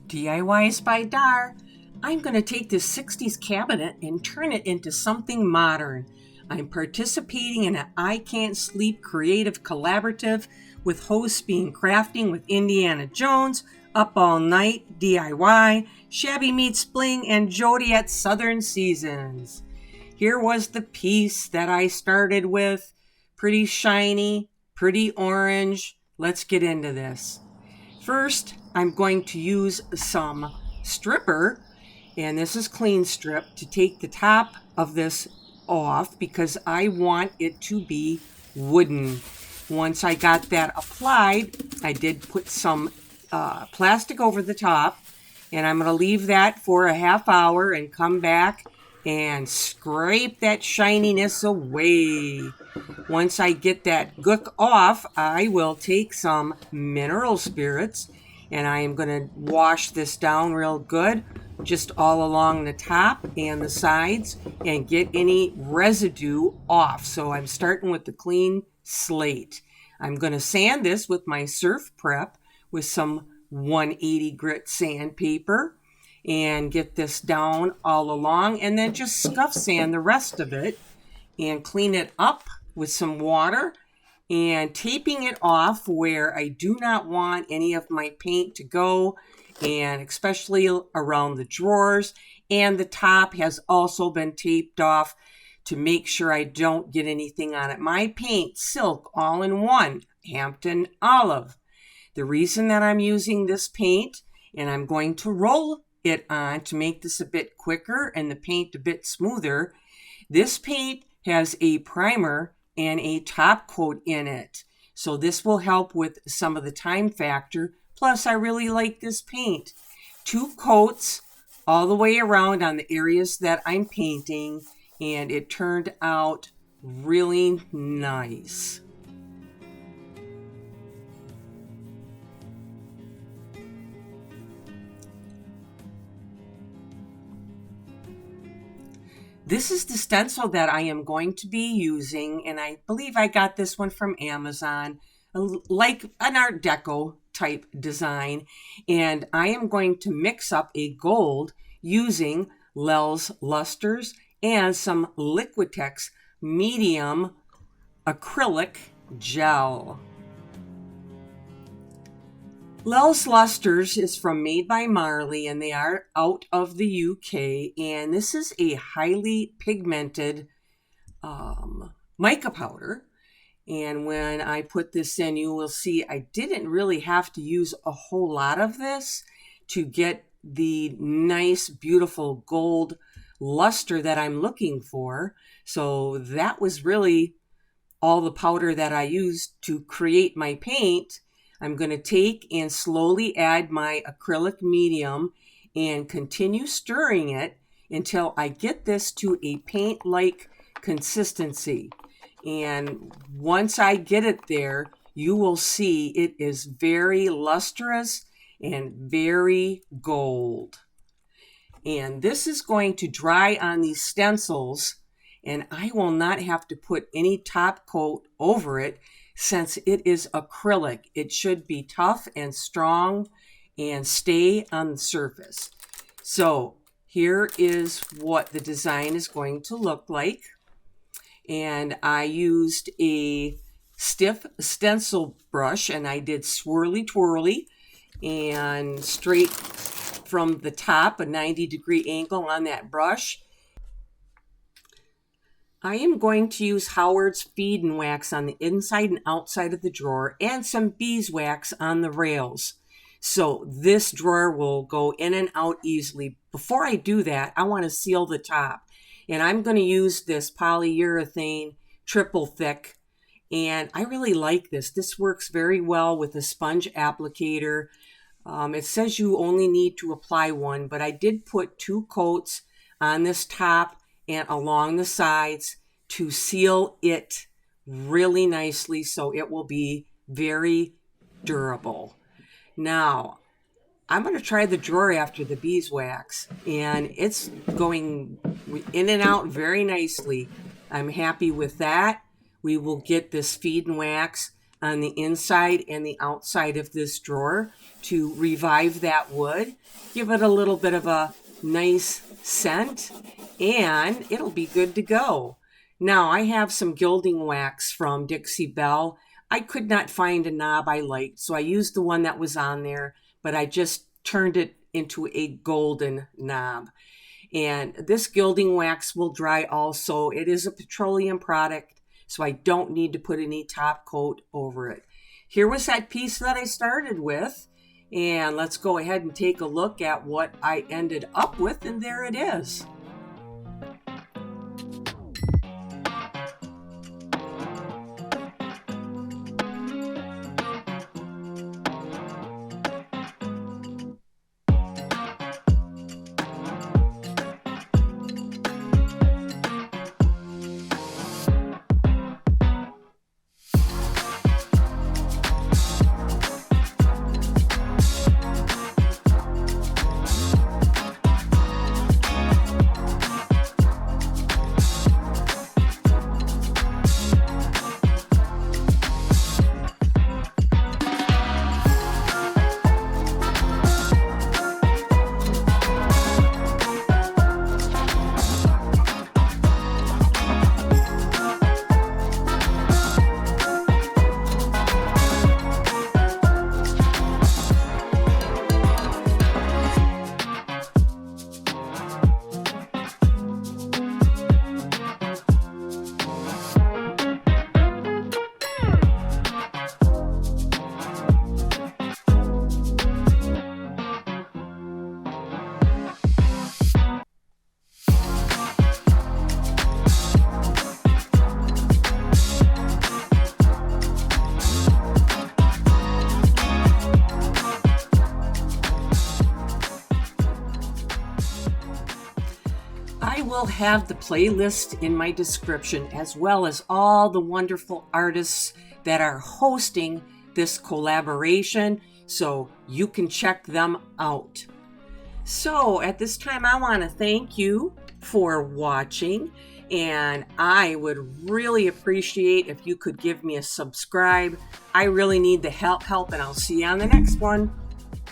Diys-by-dar. I'm going to take this 60s cabinet and turn it into something modern. I'm participating in an I Can't Sleep creative collaborative with hosts being Crafting with Indiana Jones, Up All Night, DIY, Shabby Meets Bling, and Jody at Southern Seasons. Here was the piece that I started with. Pretty shiny, pretty orange. Let's get into this. First, I'm going to use some stripper, and this is clean strip, to take the top of this off because I want it to be wooden. Once I got that applied, I did put some plastic over the top, and I'm going to leave that for a half hour and come back and scrape that shininess away. Once I get that gook off, I will take some mineral spirits and I am going to wash this down real good, just all along the top and the sides, and get any residue off. So I'm starting with the clean slate. I'm going to sand this with my Surf Prep with some 180 grit sandpaper and get this down all along, and then just scuff sand the rest of it and clean it up with some water and taping it off where I do not want any of my paint to go, and especially around the drawers, and the top has also been taped off to make sure I don't get anything on it. My paint, Silk All-in-One, Hampton Olive. The reason that I'm using this paint, and I'm going to roll it on to make this a bit quicker and the paint a bit smoother, this paint has a primer and a top coat in it. So this will help with some of the time factor. Plus, I really like this paint. 2 coats all the way around on the areas that I'm painting, and it turned out really nice. This is the stencil that I am going to be using, and I believe I got this one from Amazon, like an Art Deco type design. And I am going to mix up a gold using Lels Lusters and some Liquitex medium acrylic gel. Lels Lusters is from Made by Marley, and they are out of the UK, and this is a highly pigmented mica powder. And when I put this in, you will see I didn't really have to use a whole lot of this to get the nice, beautiful gold luster that I'm looking for. So that was really all the powder that I used to create my paint. I'm going to take and slowly add my acrylic medium and continue stirring it until I get this to a paint-like consistency. And once I get it there, you will see it is very lustrous and very gold. And this is going to dry on these stencils, and I will not have to put any top coat over it. Since it is acrylic, it should be tough and strong and stay on the surface. So here is what the design is going to look like. And I used a stiff stencil brush, and I did swirly twirly and straight from the top, a 90-degree angle on that brush. I am going to use Howard's Feed and Wax on the inside and outside of the drawer, and some beeswax on the rails. So this drawer will go in and out easily. Before I do that, I want to seal the top. And I'm going to use this polyurethane triple thick. And I really like this. This works very well with a sponge applicator. It says you only need to apply one, but I did put 2 coats on this top and along the sides to seal it really nicely so it will be very durable. Now, I'm going to try the drawer after the beeswax, and it's going in and out very nicely. I'm happy with that. We will get this feed and wax on the inside and the outside of this drawer to revive that wood, give it a little bit of a nice scent, and it'll be good to go. Now I have some gilding wax from Dixie Belle. I could not find a knob I liked, so I used the one that was on there, but I just turned it into a golden knob. And this gilding wax will dry also. It is a petroleum product, so I don't need to put any top coat over it. Here was that piece that I started with, and let's go ahead and take a look at what I ended up with, and there it is. I will have the playlist in my description, as well as all the wonderful artists that are hosting this collaboration, so you can check them out. So at this time, I want to thank you for watching, and I would really appreciate if you could give me a subscribe. I really need the help, and I'll see you on the next one.